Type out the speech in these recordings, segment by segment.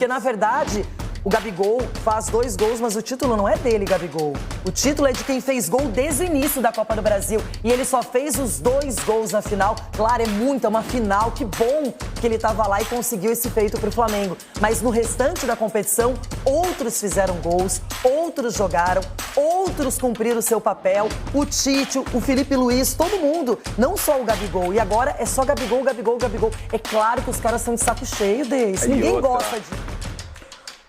Porque, na verdade, o Gabigol faz 2 gols, mas o título não é dele, Gabigol. O título é de quem fez gol desde o início da Copa do Brasil. E ele só fez os 2 gols na final. Claro, é uma final. Que bom que ele estava lá e conseguiu esse feito pro Flamengo. Mas no restante da competição, outros fizeram gols, outros jogaram, outros cumpriram o seu papel. O Tite, o Felipe Luiz, todo mundo. Não só o Gabigol. E agora é só Gabigol, Gabigol, Gabigol. É claro que os caras são de saco cheio desse. Ninguém gosta disso.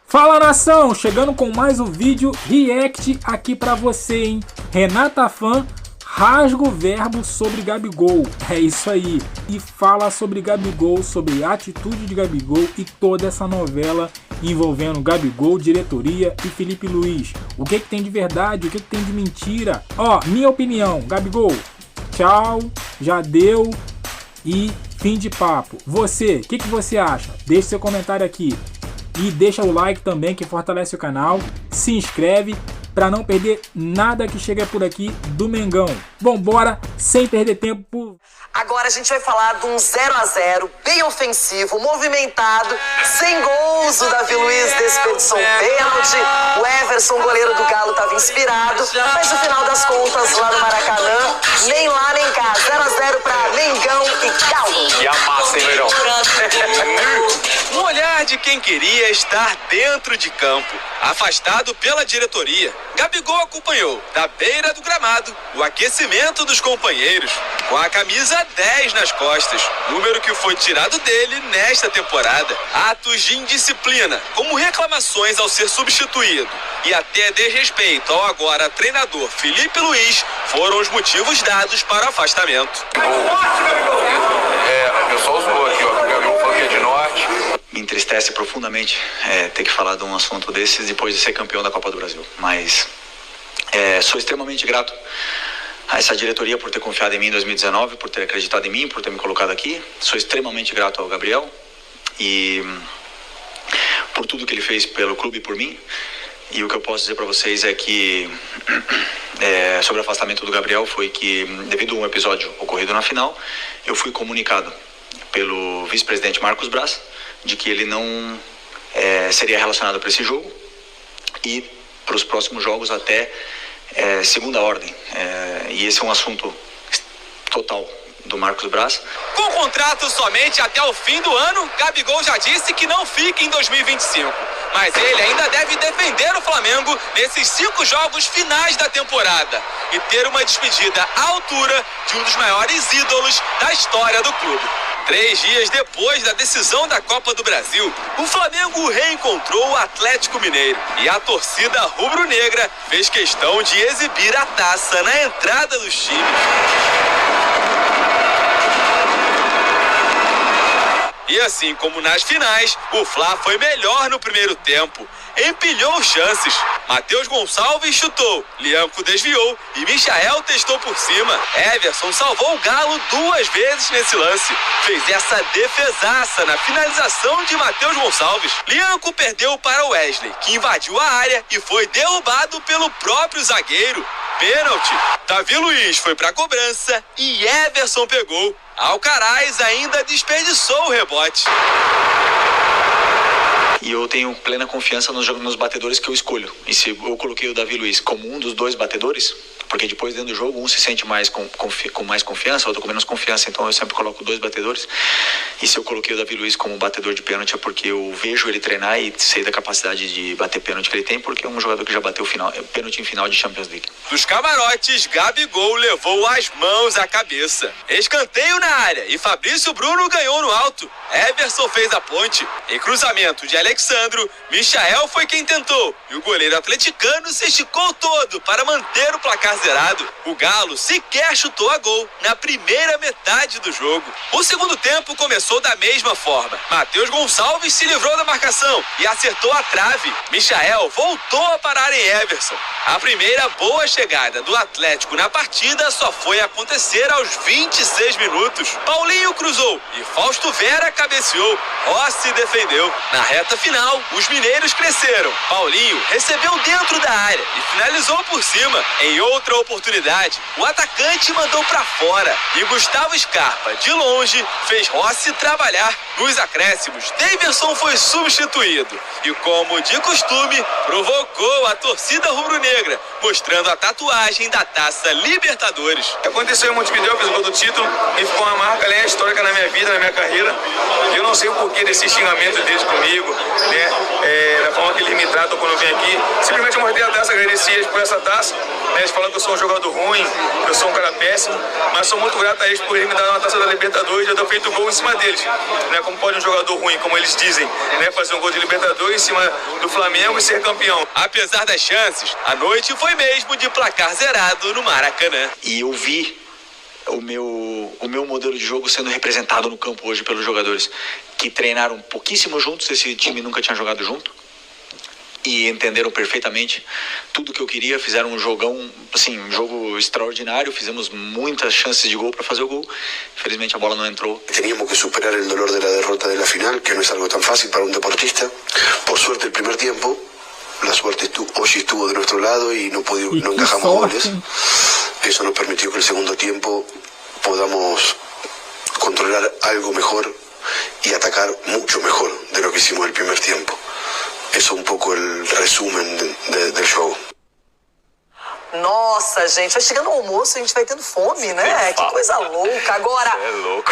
Fala, nação! Chegando com mais um vídeo react aqui pra você, hein? Renata Fã rasga o verbo sobre Gabigol. É isso aí. E fala sobre Gabigol, sobre a atitude de Gabigol e toda essa novela envolvendo Gabigol, diretoria e Felipe Luiz. O que tem de verdade, o que tem de mentira? Ó, minha opinião, Gabigol, tchau, já deu e fim de papo. Você, o que você acha? Deixe seu comentário aqui. E deixa o like também, que fortalece o canal. Se inscreve para não perder nada que chega por aqui do Mengão. Vambora, sem perder tempo. Agora a gente vai falar de um 0-0 bem ofensivo, movimentado, sem gols. O Davi Luiz desperdiçou um pênalti. O Everson, goleiro do Galo, estava inspirado. Mas no final das contas, lá no Maracanã, nem lá nem cá. 0-0 para Mengão e Galo. E a massa, hein, Verão? Um olhar de quem queria estar dentro de campo, afastado pela diretoria. Gabigol acompanhou, da beira do gramado, o aquecimento dos companheiros, com a camisa 10 nas costas, número que foi tirado dele nesta temporada. Atos de indisciplina, como reclamações ao ser substituído e até desrespeito ao agora treinador Felipe Luiz, foram os motivos dados para o afastamento. Eu só uso aqui, ó, o Gabigol falou que é de norte. Me entristece profundamente ter que falar de um assunto desses depois de ser campeão da Copa do Brasil. Mas sou extremamente grato a essa diretoria por ter confiado em mim em 2019, por ter acreditado em mim, por ter me colocado aqui. Sou extremamente grato ao Gabriel e por tudo que ele fez pelo clube e por mim. E o que eu posso dizer para vocês é que sobre o afastamento do Gabriel foi que, devido a um episódio ocorrido na final, eu fui comunicado pelo vice-presidente Marcos Braz de que ele não seria relacionado para esse jogo e para os próximos jogos até segunda ordem. E esse é um assunto total do Marcos Braz. Com contrato somente até o fim do ano, Gabigol já disse que não fica em 2025. Mas ele ainda deve defender o Flamengo nesses 5 jogos finais da temporada e ter uma despedida à altura de um dos maiores ídolos da história do clube. 3 dias depois da decisão da Copa do Brasil, o Flamengo reencontrou o Atlético Mineiro e a torcida rubro-negra fez questão de exibir a taça na entrada dos times. E assim como nas finais, o Fla foi melhor no primeiro tempo. Empilhou chances. Matheus Gonçalves chutou, Lianco desviou e Michael testou por cima. Everson salvou o Galo 2 vezes nesse lance. Fez essa defesaça na finalização de Matheus Gonçalves. Lianco perdeu para o Wesley, que invadiu a área e foi derrubado pelo próprio zagueiro. Pênalti. Davi Luiz foi para a cobrança e Everson pegou. Alcaraz ainda desperdiçou o rebote. E eu tenho plena confiança nos batedores que eu escolho. E se eu coloquei o Davi Luiz como um dos 2 batedores, porque depois dentro do jogo um se sente mais com mais confiança, outro com menos confiança, então eu sempre coloco 2 batedores. E se eu coloquei o Davi Luiz como batedor de pênalti é porque eu vejo ele treinar e sei da capacidade de bater pênalti que ele tem, porque é um jogador que já bateu pênalti em final de Champions League. Dos camarotes, Gabigol levou as mãos à cabeça. Escanteio na área e Fabrício Bruno ganhou no alto. Everson fez a ponte. Em cruzamento de Alexandro, Michael foi quem tentou e o goleiro atleticano se esticou todo para manter o placar zerado. O Galo sequer chutou a gol na primeira metade do jogo. O segundo tempo começou da mesma forma. Matheus Gonçalves se livrou da marcação e acertou a trave. Michael voltou a parar em Everson. A primeira boa chegada do Atlético na partida só foi acontecer aos 26 minutos. Paulinho cruzou e Fausto Vera cabeceou. Rossi defendeu. Na reta final, os mineiros cresceram. Paulinho recebeu dentro da área e finalizou por cima. Em outra outra oportunidade, o atacante mandou pra fora e Gustavo Scarpa, de longe, fez Rossi trabalhar. Nos acréscimos, Daverson foi substituído e, como de costume, provocou a torcida rubro-negra, mostrando a tatuagem da Taça Libertadores. Aconteceu em Montevidéu, fiz o gol do título e ficou uma marca histórica na minha vida, na minha carreira. Eu não sei o porquê desse xingamento deles comigo, né? Da forma que eles me tratam quando eu venho aqui. Simplesmente eu mostrei a taça, agradeci eles por essa taça. Eles falam que eu sou um jogador ruim, que eu sou um cara péssimo, mas sou muito grato a eles por eles me darem uma taça da Libertadores e eu ter feito gol em cima deles. Né? Como pode um jogador ruim, como eles dizem, né? Fazer um gol de Libertadores em cima do Flamengo e ser campeão. Apesar das chances, a noite foi mesmo de placar zerado no Maracanã. E eu vi o meu modelo de jogo sendo representado no campo hoje pelos jogadores que treinaram pouquíssimo juntos, esse time nunca tinha jogado junto, e entenderam perfeitamente tudo que eu queria, fizeram um jogão, assim, um jogo extraordinário, fizemos muitas chances de gol para fazer o gol, infelizmente a bola não entrou. Teníamos que superar el dolor de la derrota de la final, que no es algo tan fácil para un deportista. Por suerte el primer tiempo, la suerte hoy estuvo de nuestro lado y no encajamos goles. Eso nos permitió que el segundo tiempo podamos controlar algo mejor y atacar mucho mejor de lo que hicimos el primer tiempo. Eso es un poco el resumen del show. Nossa, gente, vai chegando o almoço e a gente vai tendo fome, né? Que coisa louca. Agora,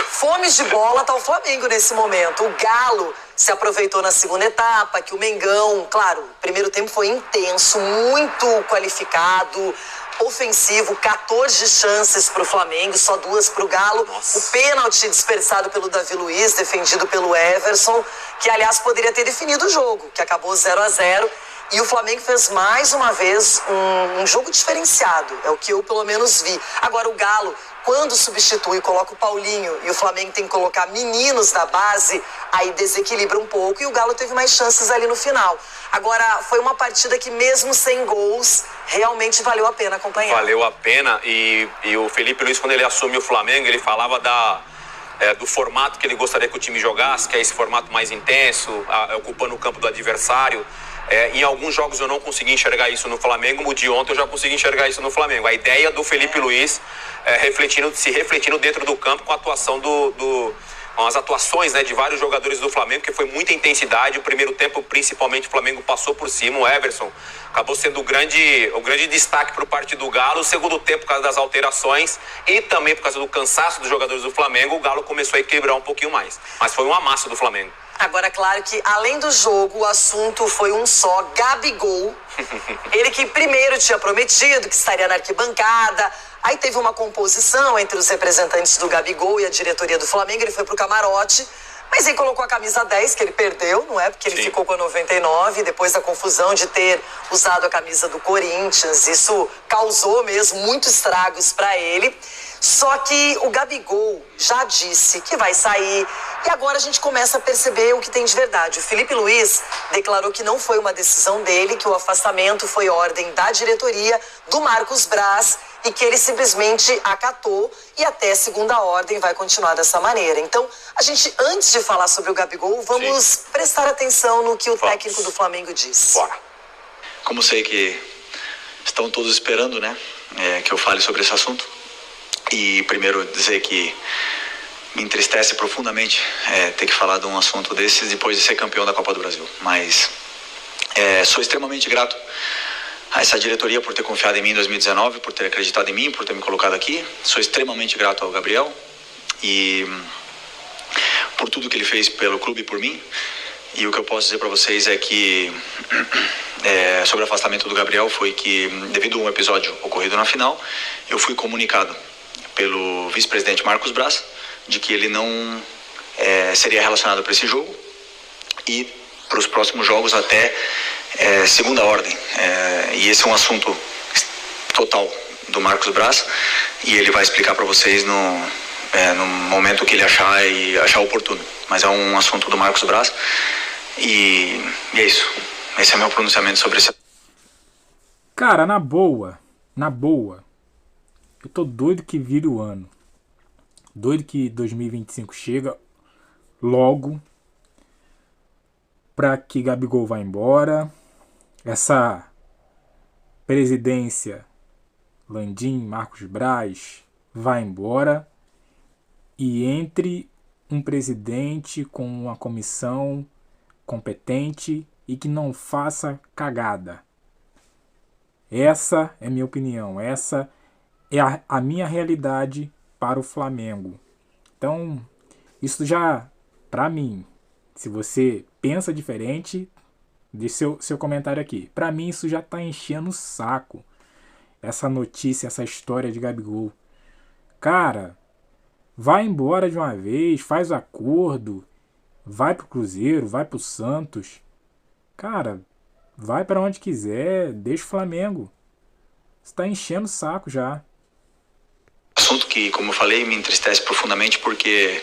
fome de bola tá o Flamengo nesse momento. O Galo se aproveitou na segunda etapa, que o Mengão, claro, o primeiro tempo foi intenso, muito qualificado, ofensivo, 14 chances pro Flamengo, só 2 pro Galo. O pênalti desperdiçado pelo Davi Luiz, defendido pelo Everson, que aliás poderia ter definido o jogo, que acabou 0-0. E o Flamengo fez mais uma vez um jogo diferenciado, é o que eu pelo menos vi. Agora o Galo, quando substitui, coloca o Paulinho e o Flamengo tem que colocar meninos da base, aí desequilibra um pouco e o Galo teve mais chances ali no final. Agora, foi uma partida que mesmo sem gols, realmente valeu a pena acompanhar. Valeu a pena e o Felipe Luiz, quando ele assume o Flamengo, ele falava do formato que ele gostaria que o time jogasse, que é esse formato mais intenso, ocupando o campo do adversário. Em alguns jogos eu não consegui enxergar isso no Flamengo, o de ontem eu já consegui enxergar isso no Flamengo. A ideia do Felipe Luiz se refletindo dentro do campo com a atuação com as atuações, né, de vários jogadores do Flamengo, que foi muita intensidade. O primeiro tempo, principalmente, o Flamengo passou por cima. O Everson acabou sendo o grande destaque para o partido do Galo. O segundo tempo, por causa das alterações e também por causa do cansaço dos jogadores do Flamengo, o Galo começou a equilibrar um pouquinho mais. Mas foi um amasso do Flamengo. Agora, claro que, além do jogo, o assunto foi um só, Gabigol. Ele que primeiro tinha prometido que estaria na arquibancada, aí teve uma composição entre os representantes do Gabigol e a diretoria do Flamengo, ele foi pro camarote, mas aí colocou a camisa 10, que ele perdeu, não é? Porque ele ficou com a 99, depois da confusão de ter usado a camisa do Corinthians, isso causou mesmo muitos estragos para ele. Só que o Gabigol já disse que vai sair e agora a gente começa a perceber o que tem de verdade. O Felipe Luiz declarou que não foi uma decisão dele, que o afastamento foi ordem da diretoria do Marcos Braz e que ele simplesmente acatou e até segunda ordem vai continuar dessa maneira. Então, a gente, antes de falar sobre o Gabigol, vamos prestar atenção no que o técnico do Flamengo disse. Bora. Como sei que estão todos esperando, né, que eu fale sobre esse assunto. E primeiro dizer que me entristece profundamente ter que falar de um assunto desses depois de ser campeão da Copa do Brasil. Mas sou extremamente grato a essa diretoria por ter confiado em mim em 2019, por ter acreditado em mim, por ter me colocado aqui. Sou extremamente grato ao Gabriel e por tudo que ele fez pelo clube e por mim. E o que eu posso dizer para vocês é que sobre o afastamento do Gabriel foi que, devido a um episódio ocorrido na final, eu fui comunicado pelo vice-presidente Marcos Braz de que ele não seria relacionado para esse jogo e para os próximos jogos até segunda ordem. E esse é um assunto total do Marcos Braz e ele vai explicar para vocês no momento que ele achar oportuno. Mas é um assunto do Marcos Braz e é isso. Esse é o meu pronunciamento sobre esse. Cara, na boa, eu tô doido que vire o ano. Doido que 2025 chega logo pra que Gabigol vá embora. Essa presidência Landim, Marcos Braz, vá embora e entre um presidente com uma comissão competente e que não faça cagada. Essa é minha opinião, essa é a minha realidade para o Flamengo. Então, isso já, para mim, se você pensa diferente, deixe seu comentário aqui. Para mim, isso já tá enchendo o saco. Essa notícia, essa história de Gabigol. Cara, vai embora de uma vez, faz o acordo, vai pro Cruzeiro, vai pro Santos. Cara, vai para onde quiser, deixa o Flamengo. Você tá enchendo o saco já. Assunto que, como eu falei, me entristece profundamente porque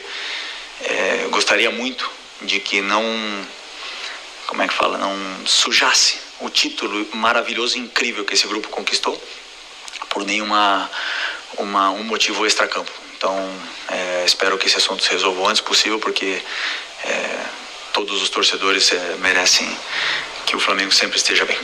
eu gostaria muito de que não sujasse o título maravilhoso e incrível que esse grupo conquistou por um motivo extracampo. Então, espero que esse assunto se resolva o antes possível, porque todos os torcedores merecem que o Flamengo sempre esteja bem.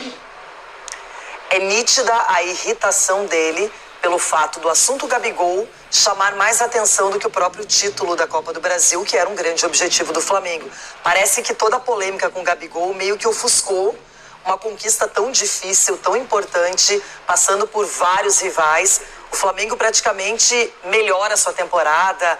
É nítida a irritação dele pelo fato do assunto Gabigol chamar mais atenção do que o próprio título da Copa do Brasil, que era um grande objetivo do Flamengo. Parece que toda a polêmica com o Gabigol meio que ofuscou uma conquista tão difícil, tão importante, passando por vários rivais. O Flamengo praticamente melhora a sua temporada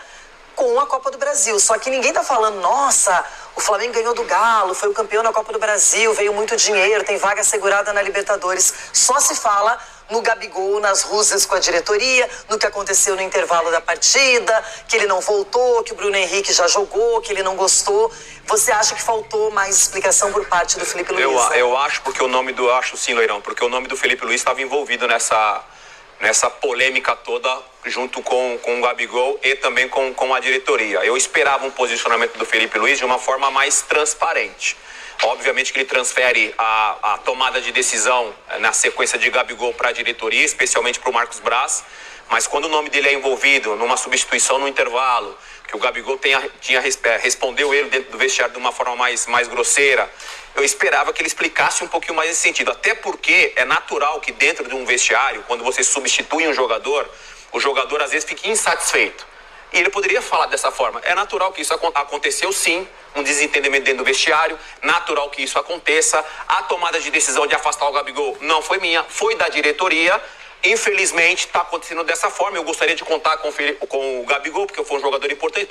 com a Copa do Brasil. Só que ninguém tá falando, nossa, o Flamengo ganhou do Galo, foi o campeão na Copa do Brasil, veio muito dinheiro, tem vaga assegurada na Libertadores. Só se fala no Gabigol, nas rusgas com a diretoria, no que aconteceu no intervalo da partida, que ele não voltou, que o Bruno Henrique já jogou, que ele não gostou. Você acha que faltou mais explicação por parte do Felipe Luiz? Eu acho, porque o nome do... Acho sim, Leirão, porque o nome do Felipe Luiz estava envolvido nessa polêmica toda, junto com o Gabigol e também com a diretoria. Eu esperava um posicionamento do Felipe Luiz de uma forma mais transparente. Obviamente que ele transfere a tomada de decisão na sequência de Gabigol para a diretoria, especialmente para o Marcos Braz, mas quando o nome dele é envolvido numa substituição no intervalo, que o Gabigol respondeu ele dentro do vestiário de uma forma mais grosseira, eu esperava que ele explicasse um pouquinho mais esse sentido, até porque é natural que dentro de um vestiário, quando você substitui um jogador, o jogador às vezes fica insatisfeito. E ele poderia falar dessa forma. É natural que isso aconteceu sim, um desentendimento dentro do vestiário, natural que isso aconteça. A tomada de decisão de afastar o Gabigol não foi minha, foi da diretoria. Infelizmente está acontecendo dessa forma. Eu gostaria de contar com o Gabigol, porque foi um jogador importante.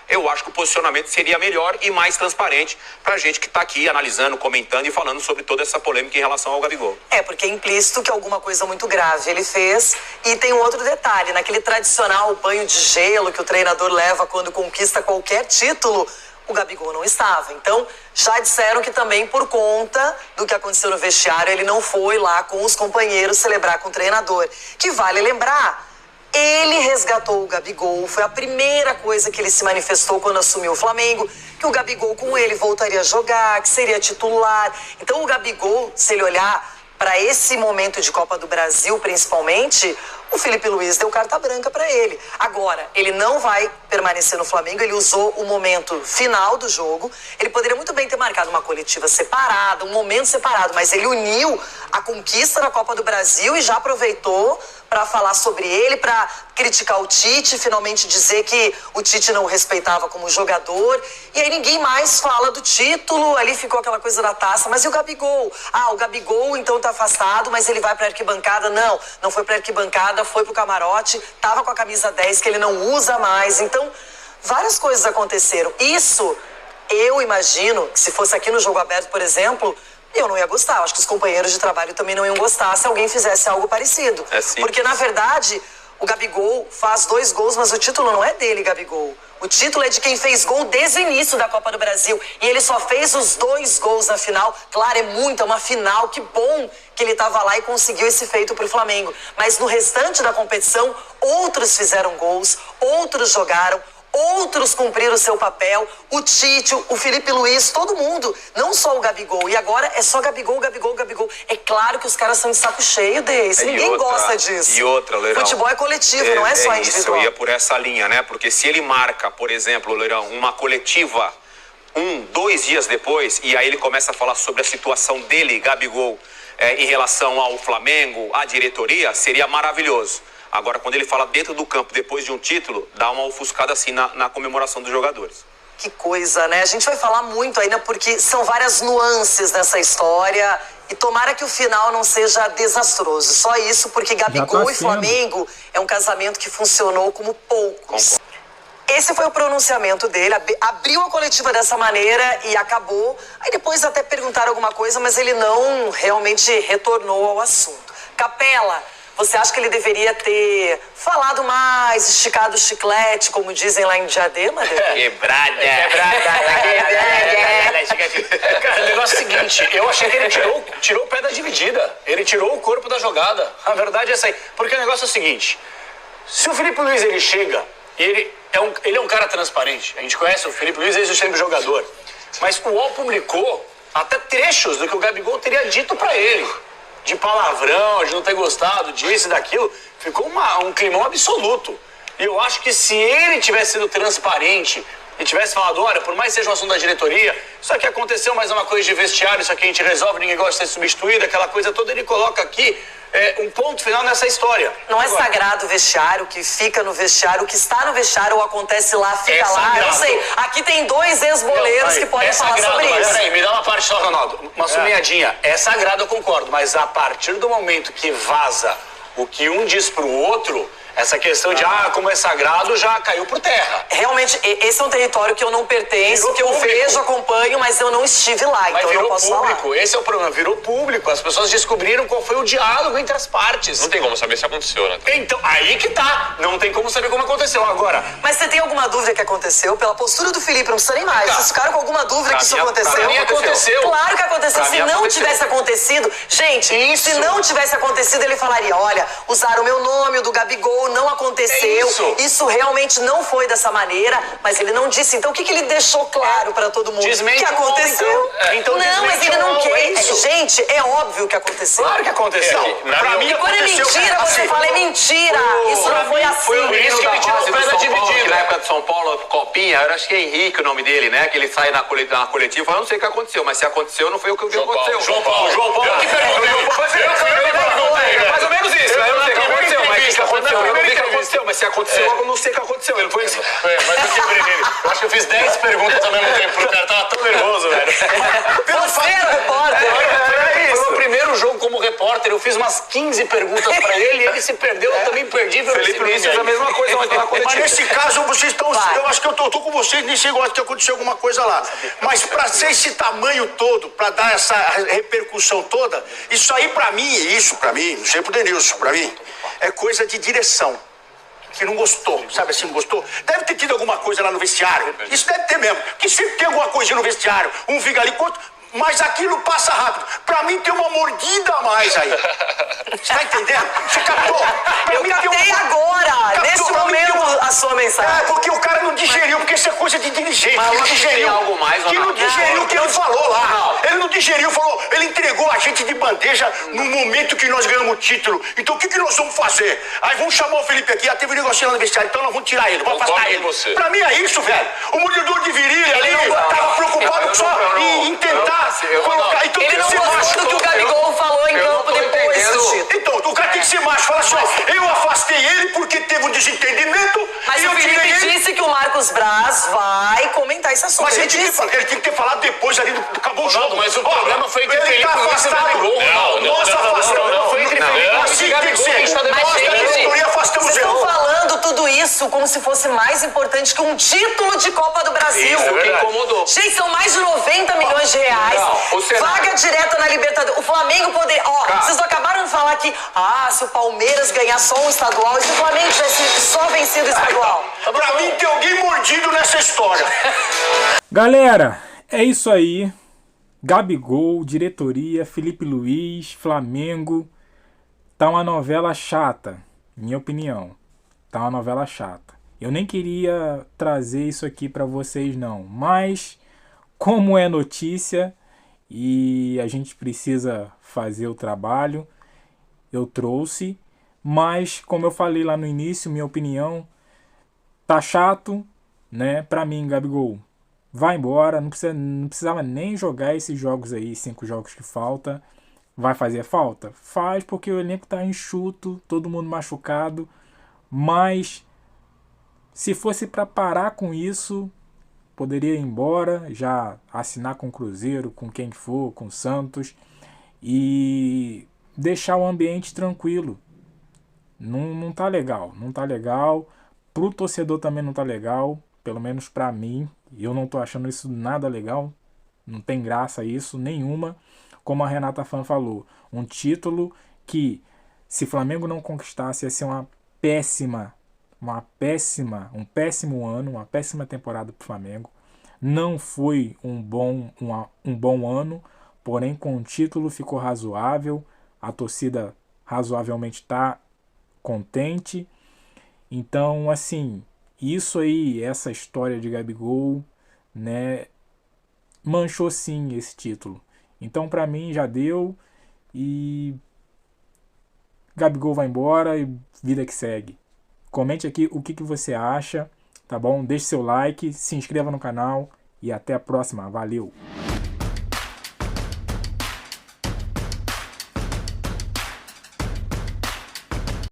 Eu acho que o posicionamento seria melhor e mais transparente para a gente que está aqui analisando, comentando e falando sobre toda essa polêmica em relação ao Gabigol. Porque é implícito que alguma coisa muito grave ele fez. E tem um outro detalhe, naquele tradicional banho de gelo que o treinador leva quando conquista qualquer título, o Gabigol não estava. Então, já disseram que também por conta do que aconteceu no vestiário, ele não foi lá com os companheiros celebrar com o treinador. Que vale lembrar, ele resgatou o Gabigol, foi a primeira coisa que ele se manifestou quando assumiu o Flamengo, que o Gabigol com ele voltaria a jogar, que seria titular. Então o Gabigol, se ele olhar para esse momento de Copa do Brasil principalmente, o Felipe Luiz deu carta branca para ele. Agora, ele não vai permanecer no Flamengo, ele usou o momento final do jogo, ele poderia muito bem ter marcado uma coletiva separada, um momento separado, mas ele uniu a conquista da Copa do Brasil e já aproveitou para falar sobre ele, para criticar o Tite, finalmente dizer que o Tite não o respeitava como jogador, e aí ninguém mais fala do título, ali ficou aquela coisa da taça, mas e o Gabigol? O Gabigol então tá afastado, mas ele vai pra arquibancada? Não foi pra arquibancada, foi pro camarote, tava com a camisa 10 que ele não usa mais, então várias coisas aconteceram. Isso, eu imagino que se fosse aqui no Jogo Aberto, por exemplo, eu não ia gostar, eu acho que os companheiros de trabalho também não iam gostar se alguém fizesse algo parecido. Porque, na verdade, o Gabigol faz 2 gols, mas o título não é dele, Gabigol. O título é de quem fez gol desde o início da Copa do Brasil. E ele só fez os 2 gols na final. Claro, é uma final, que bom que ele estava lá e conseguiu esse feito para o Flamengo. Mas no restante da competição, outros fizeram gols, outros jogaram, outros cumpriram o seu papel, o Tite, o Felipe Luiz, todo mundo, não só o Gabigol. E agora é só Gabigol. É claro que os caras são de saco cheio desse, ninguém gosta disso. E outra, Leirão, futebol é coletivo, não é só individual. Isso, ia por essa linha, né? Porque se ele marca, por exemplo, Leirão, uma coletiva 2 dias depois, e aí ele começa a falar sobre a situação dele, Gabigol, em relação ao Flamengo, à diretoria, seria maravilhoso. Agora, quando ele fala dentro do campo, depois de um título, dá uma ofuscada assim na comemoração dos jogadores. Que coisa, né? A gente vai falar muito ainda porque são várias nuances nessa história e tomara que o final não seja desastroso. Só isso, porque Gabigol e Flamengo é um casamento que funcionou como poucos. Esse foi o pronunciamento dele, abriu a coletiva dessa maneira e acabou. Aí depois até perguntaram alguma coisa, mas ele não realmente retornou ao assunto. Capela, você acha que ele deveria ter falado mais, esticado o chiclete, como dizem lá em Diadema? Quebrada. Cara, o negócio é o seguinte, eu achei que ele tirou o pé da dividida. Ele tirou o corpo da jogada. A verdade é essa aí. Porque o negócio é o seguinte, se o Felipe Luiz ele chega, e ele é um cara transparente. A gente conhece o Felipe Luiz desde o sempre jogador. Mas o UOL publicou até trechos do que o Gabigol teria dito pra ele. De palavrão, de não ter gostado disso e daquilo. Ficou um climão absoluto. E eu acho que se ele tivesse sido transparente e tivesse falado, olha, por mais que seja um assunto da diretoria, isso aqui aconteceu, mas é uma coisa de vestiário, isso aqui a gente resolve, ninguém gosta de ser substituído, aquela coisa toda, ele coloca aqui um ponto final nessa história. Não é sagrado o vestiário, o que fica no vestiário, o que está no vestiário ou acontece lá, fica lá. Sagrado. Eu não sei, aqui tem 2 ex-boleiros que podem falar sobre isso. Peraí, me dá uma parte só, Ronaldo. Uma suminhadinha. É sagrado, eu concordo, mas a partir do momento que vaza o que um diz pro outro, essa questão de, como é sagrado, já caiu por terra. Realmente, esse é um território que eu não pertenço, que eu vejo, acompanho, mas eu não estive lá, então eu não posso falar. Virou público, esse é o problema, virou público. As pessoas descobriram qual foi o diálogo entre as partes. Não tem como saber se aconteceu, né? Então, aí que tá. Não tem como saber como aconteceu agora. Mas você tem alguma dúvida que aconteceu? Pela postura do Felipe, não precisa nem mais. Vocês ficaram com alguma dúvida que isso aconteceu? Pra mim aconteceu. Claro que aconteceu. Se não tivesse acontecido... Gente, se não tivesse acontecido, ele falaria, olha, usaram o meu nome, o do Gabigol, não aconteceu. Isso realmente não foi dessa maneira, mas ele não disse. Então, o que ele deixou claro pra todo mundo? Desmente que aconteceu. Então não, mas ele não quer. Gente, é óbvio que aconteceu. Claro que aconteceu. Pra mim, quando é mentira, você fala, é mentira. Isso não foi assim. Foi por isso que ele tirou o pé da dividida. Na época de São Paulo, Copinha, eu acho que é Henrique o nome dele, né? Que ele sai na coletiva e fala, não sei o que aconteceu, mas se aconteceu, não foi o que aconteceu. João Paulo. Eu que perguntei. Mais ou menos isso, né? Eu não sei o que aconteceu, mas o que aconteceu? Eu não sei o que aconteceu, mas se aconteceu, eu não sei o que aconteceu. Ele foi assim. Mas eu quebrei nele. Eu acho que eu fiz 10 perguntas ao mesmo tempo pro cara. Tava tão nervoso, velho. Você era o repórter. Foi o primeiro jogo como repórter. Eu fiz umas 15 perguntas pra ele e ele se perdeu. Eu também perdi. Felipe Luiz fez a mesma coisa ontem na coletiva. Mas nesse caso, vocês estão... Eu acho que eu tô com vocês, nem sei que aconteceu alguma coisa lá. Mas pra ser esse tamanho todo, pra dar essa repercussão toda, isso aí pra mim, não sei pro Denilson, pra mim, é coisa de direção. Que não gostou, sabe assim, não gostou? Deve ter tido alguma coisa lá no vestiário. Isso deve ter mesmo, porque sempre tem alguma coisinha no vestiário. Um fica ali, mas aquilo passa rápido. Pra mim tem uma mordida a mais aí. Você tá entendendo? Você captou? Eu captei agora, nesse momento, a sua mensagem. É, porque o cara não digeriu, porque isso é coisa de dirigente. Ele não digeriu algo mais, que não digeriu o que ele falou lá. Ele não digeriu, falou, ele entregou a gente de bandeja no momento que nós ganhamos o título. Então o que nós vamos fazer? Aí vamos chamar o Felipe aqui, teve um negocinho lá no vestiário, então nós vamos tirar ele, vamos afastar ele. Pra mim é isso, velho. O mordedor de virilha ali tava preocupado só em tentar colocar. Então ele não gostou do que o Gabigol falou em campo depois do título. Então, o cara tem que ser macho, fala assim, ó, eu afastei ele porque teve um desentendimento. Mas o Felipe disse que o Marcos Braz vai comentar esse assunto. Mas ele tinha que ter falado depois ali, acabou o jogo. Mas o problema foi entre Felipe Luiz e Gabigol. Nós afastamos. Não foi entre Felipe Luiz e Gabigol. Vocês estão falando tudo isso como se fosse mais importante que um título de Copa do Brasil. Isso que incomodou. Gente, são mais de 90 milhões de reais. Vaga direta na Libertadores. O Flamengo poderia... vocês acabaram de falar que, se o Palmeiras ganhar só um estadual, e se o Flamengo tivesse só vencido o estadual? Pra mim tem alguém mordido nessa história. Galera, é isso aí. Gabigol, diretoria, Felipe Luiz, Flamengo. Tá uma novela chata, minha opinião. Tá uma novela chata. Eu nem queria trazer isso aqui pra vocês não, mas como é notícia e a gente precisa fazer o trabalho, eu trouxe. Mas como eu falei lá no início, minha opinião, tá chato, né? Pra mim, Gabigol, vai embora, não precisava nem jogar esses jogos aí, 5 jogos que falta. Vai fazer falta? Faz, porque o elenco tá enxuto, todo mundo machucado, mas se fosse para parar com isso, poderia ir embora, já assinar com o Cruzeiro, com quem for, com o Santos, e deixar o ambiente tranquilo. Não tá legal, não tá legal. Pro torcedor também não tá legal, pelo menos pra mim. Eu não tô achando isso nada legal, não tem graça isso nenhuma. Como a Renata Fã falou, um título que, se o Flamengo não conquistasse, ia ser um péssimo ano, uma péssima temporada pro Flamengo. Não foi um bom ano, porém com o título ficou razoável, a torcida razoavelmente está contente. Então, assim, isso aí, essa história de Gabigol, né, manchou sim esse título. Então, para mim, já deu, e Gabigol vai embora e vida que segue. Comente aqui o que você acha, tá bom? Deixe seu like, se inscreva no canal e até a próxima. Valeu!